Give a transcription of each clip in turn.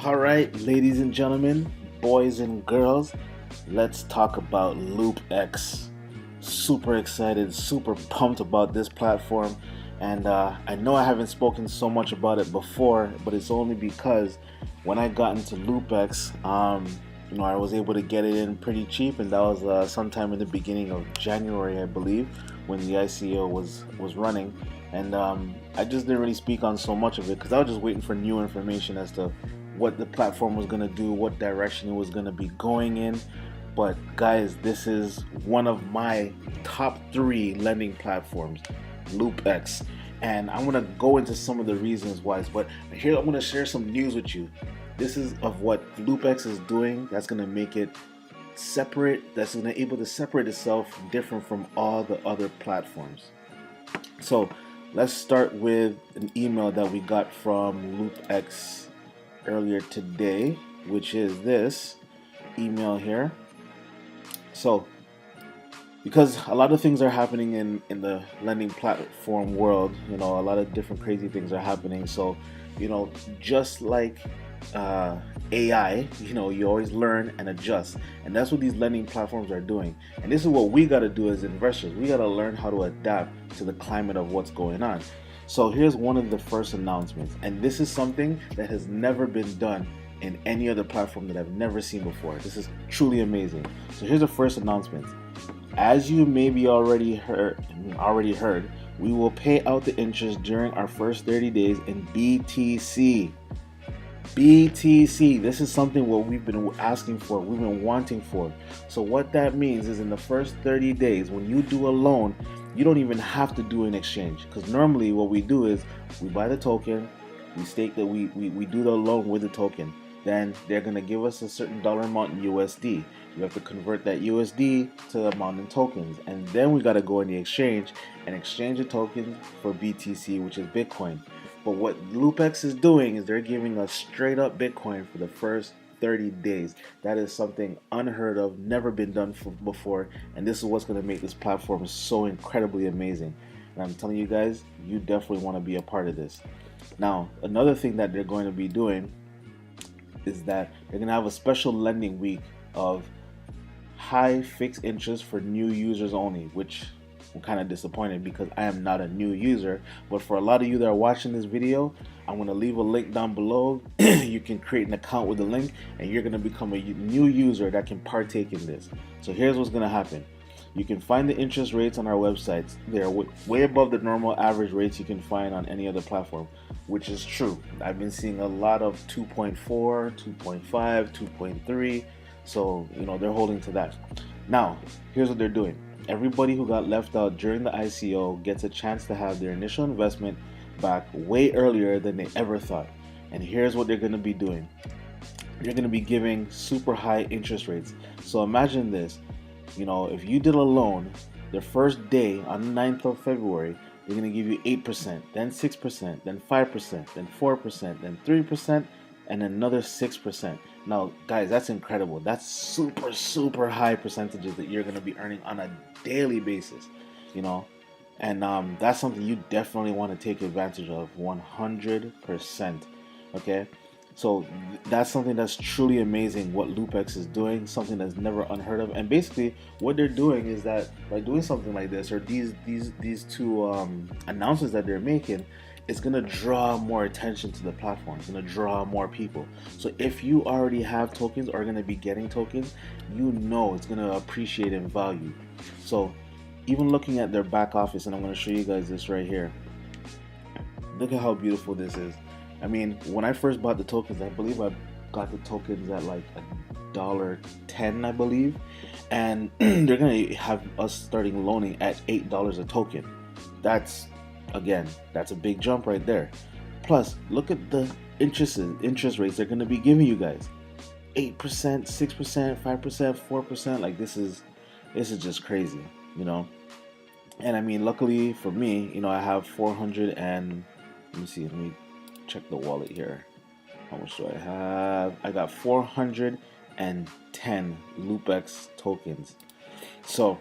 All right, ladies and gentlemen, boys and girls, let's talk about Loopx. Super excited, super pumped about this platform, and I know I haven't spoken so much about it before, but it's only because when I got into Loopx, I was able to get it in pretty cheap, and that was sometime in the beginning of January, I believe, when the ICO was running, and I just didn't really speak on so much of it because I was just waiting for new information as to what the platform was going to do, what direction it was going to be going in. But guys, this is one of my top three lending platforms, Loopx. And I'm going to go into some of the reasons why. But here I'm going to share some news with you. This is of what Loopx is doing that's going to make it separate, that's going to able to separate itself different from all the other platforms. So let's start with an email that we got from Loopx earlier today, which is this email here. So because a lot of things are happening in the lending platform world, a lot of different crazy things are happening. So just like AI, you always learn and adjust, and that's what these lending platforms are doing. And this is what we got to do as investors. We got to learn how to adapt to the climate of what's going on. So here's one of the first announcements, and this is something that has never been done in any other platform that I've never seen before. This is truly amazing. So here's the first announcement. As you maybe already heard, we will pay out the interest during our first 30 days in BTC. BTC. This is something what we've been asking for, we've been wanting for. So what that means is in the first 30 days, when you do a loan, you don't even have to do an exchange, because normally what we do is we buy the token, we stake that we do the loan with the token, then they're going to give us a certain dollar amount in USD. We have to convert that USD to the amount in tokens, and then we got to go in the exchange and exchange the tokens for BTC, which is Bitcoin. But what Loopx is doing is they're giving us straight up Bitcoin for the first 30 days. That is something unheard of, never been done before, and this is what's going to make this platform so incredibly amazing. And I'm telling you guys, you definitely want to be a part of this. Now, another thing that they're going to be doing is that they're going to have a special lending week of high fixed interest for new users only, which I'm kind of disappointed because I am not a new user. But for a lot of you that are watching this video, I'm going to leave a link down below. You can create an account with the link, and you're going to become a new user that can partake in this. So here's what's going to happen. You can find the interest rates on our websites. They're way above the normal average rates you can find on any other platform, which is true. I've been seeing a lot of 2.4, 2.5, 2.3. So, they're holding to that. Now, here's what they're doing. Everybody who got left out during the ICO gets a chance to have their initial investment back way earlier than they ever thought. And here's what they're going to be doing. They're going to be giving super high interest rates. So imagine this. If you did a loan the first day on the 9th of February, they're going to give you 8%, then 6%, then 5%, then 4%, then 3%, and another 6%. Now, guys, that's incredible. That's super, super high percentages that you're going to be earning on a daily basis, and that's something you definitely want to take advantage of 100%. Okay, so that's something that's truly amazing what Loopx is doing, something that's never unheard of. And basically what they're doing is that by doing something like this, or these two announcements that they're making, it's going to draw more attention to the platform. It's going to draw more people. So if you already have tokens or are going to be getting tokens, it's going to appreciate in value. So even looking at their back office, and I'm going to show you guys this right here. Look at how beautiful this is. I mean, when I first bought the tokens, I believe I got the tokens at like $1.10, I believe. And they're going to have us starting loaning at $8 a token. That's a big jump right there. Plus, look at the interest rates they're going to be giving you guys. 8%, 6%, 5%, 4%. Like this is just crazy, And I mean, luckily for me, I have 400 and let me check the wallet here. How much do I have? I got 410 Loopx tokens. So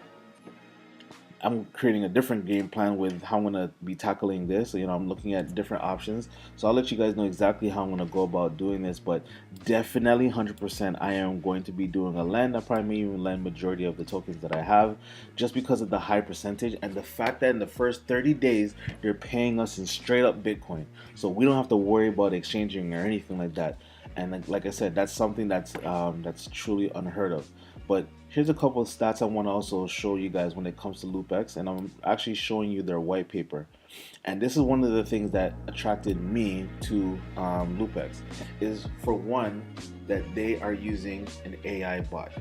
I'm creating a different game plan with how I'm gonna be tackling this. I'm looking at different options. So I'll let you guys know exactly how I'm gonna go about doing this. But definitely, 100%, I am going to be doing a lend. I probably may even lend majority of the tokens that I have, just because of the high percentage and the fact that in the first 30 days they're paying us in straight up Bitcoin, so we don't have to worry about exchanging or anything like that. And like I said, that's something that's truly unheard of. But here's a couple of stats I want to also show you guys when it comes to Loopx, and I'm actually showing you their white paper. And this is one of the things that attracted me to Loopx, is for one, that they are using an AI bot.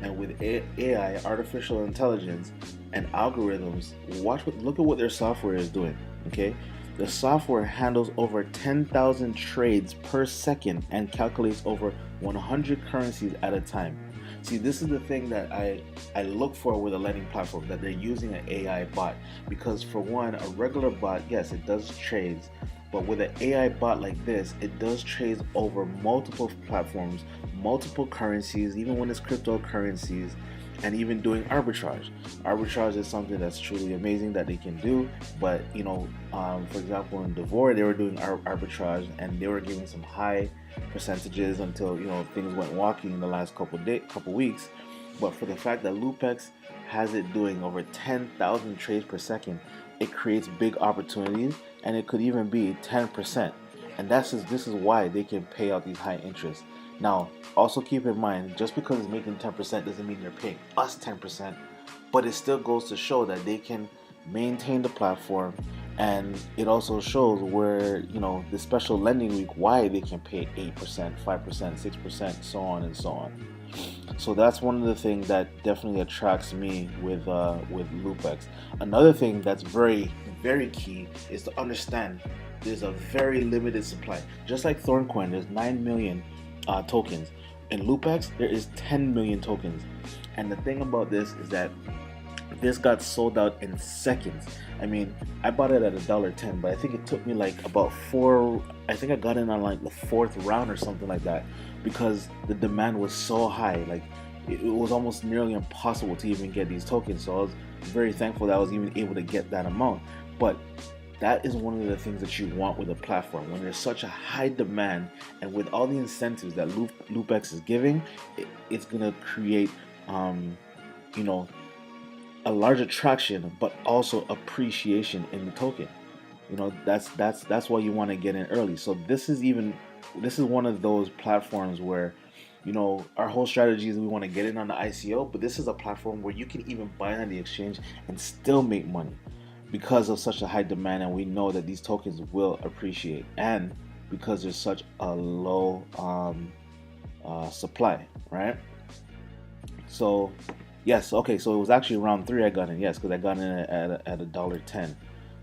And with AI, artificial intelligence, and algorithms, look at what their software is doing. Okay, the software handles over 10,000 trades per second and calculates over 100 currencies at a time. See, this is the thing that I look for with a lending platform, that they're using an AI bot. Because for one, a regular bot, yes, it does trades, but with an AI bot like this, it does trades over multiple platforms, multiple currencies, even when it's cryptocurrencies, and even doing arbitrage. Arbitrage is something that's truly amazing that they can do. But for example, in Devore, they were doing arbitrage, and they were giving some high percentages until things went wonky in the last couple weeks. But for the fact that Loopx has it doing over 10,000 trades per second, it creates big opportunities, and it could even be 10%. And this is why they can pay out these high interests. Now, also keep in mind, just because it's making 10% doesn't mean they're paying us 10%, but it still goes to show that they can maintain the platform. And it also shows where, the special lending week, why they can pay 8%, 5%, 6%, so on and so on. So that's one of the things that definitely attracts me with Loopx. Another thing that's very, very key is to understand there's a very limited supply. Just like Thorncoin, there's 9 million tokens. In Loopx, there is 10 million tokens. And the thing about this is that this got sold out in seconds. I mean, I bought it at $1.10, but I think it took me like about I think I got in on like the 4th round or something like that, because the demand was so high. Like it was almost nearly impossible to even get these tokens. So I was very thankful that I was even able to get that amount. But that is one of the things that you want with a platform, when there's such a high demand, and with all the incentives that Loopx is giving, it's gonna create a large attraction, but also appreciation in the token. That's why you want to get in early. So this is one of those platforms where our whole strategy is we want to get in on the ICO, but this is a platform where you can even buy on the exchange and still make money, because of such a high demand, and we know that these tokens will appreciate, and because there's such a low supply, right? So yes, okay, so it was actually round 3 I got in, yes, because I got in at $1.10.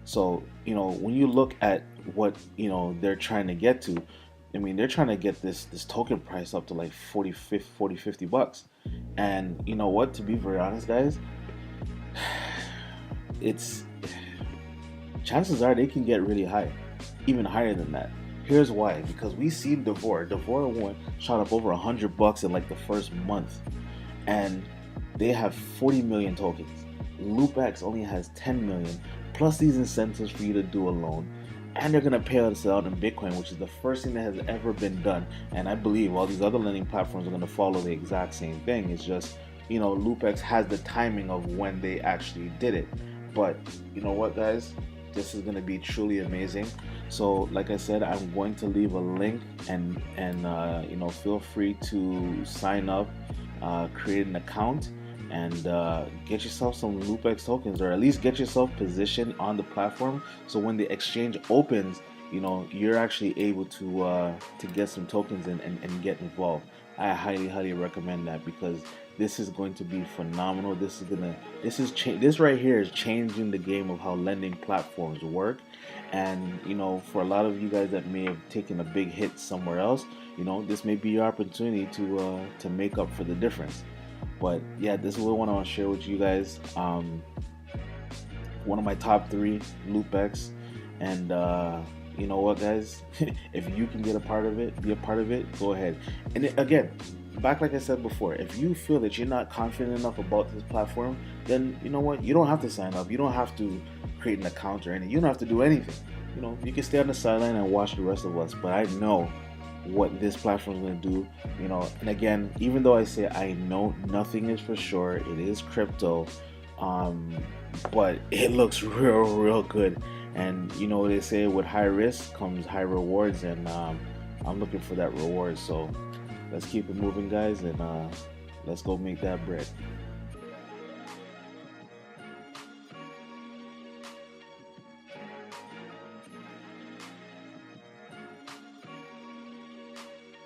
So when you look at what they're trying to get to, I mean, they're trying to get this token price up to like 40, 50 bucks. And you know what, to be very honest, guys, it's chances are they can get really high, even higher than that. Here's why: because we seen Devore shot up over $100 in like the first month, and they have 40 million tokens. Loopx only has 10 million, plus these incentives for you to do a loan, and they're gonna pay us out in Bitcoin, which is the first thing that has ever been done. And I believe all these other lending platforms are gonna follow the exact same thing. It's just Loopx has the timing of when they actually did it. But you know what, guys, this is gonna be truly amazing. So like I said, I'm going to leave a link, and feel free to sign up, create an account, and get yourself some Loopx tokens, or at least get yourself positioned on the platform, so when the exchange opens, you're actually able to get some tokens and get involved. I highly recommend that, because this is going to be phenomenal. This right here is changing the game of how lending platforms work. And for a lot of you guys that may have taken a big hit somewhere else, this may be your opportunity to make up for the difference. But yeah, this is what I want to share with you guys. One of my top 3, Loopx. And you know what, guys, if you can get a part of it, be a part of it, go ahead. And again, back like I said before, if you feel that you're not confident enough about this platform, then you know what? You don't have to sign up. You don't have to create an account or anything. You don't have to do anything. You know, you can stay on the sideline and watch the rest of us. But I know what this platform is going to do. You know, and again, even though I say I know nothing is for sure, it is crypto, um, but it looks real good. And you know, they say with high risk comes high rewards, and I'm looking for that reward. So let's keep it moving, guys, and let's go make that bread.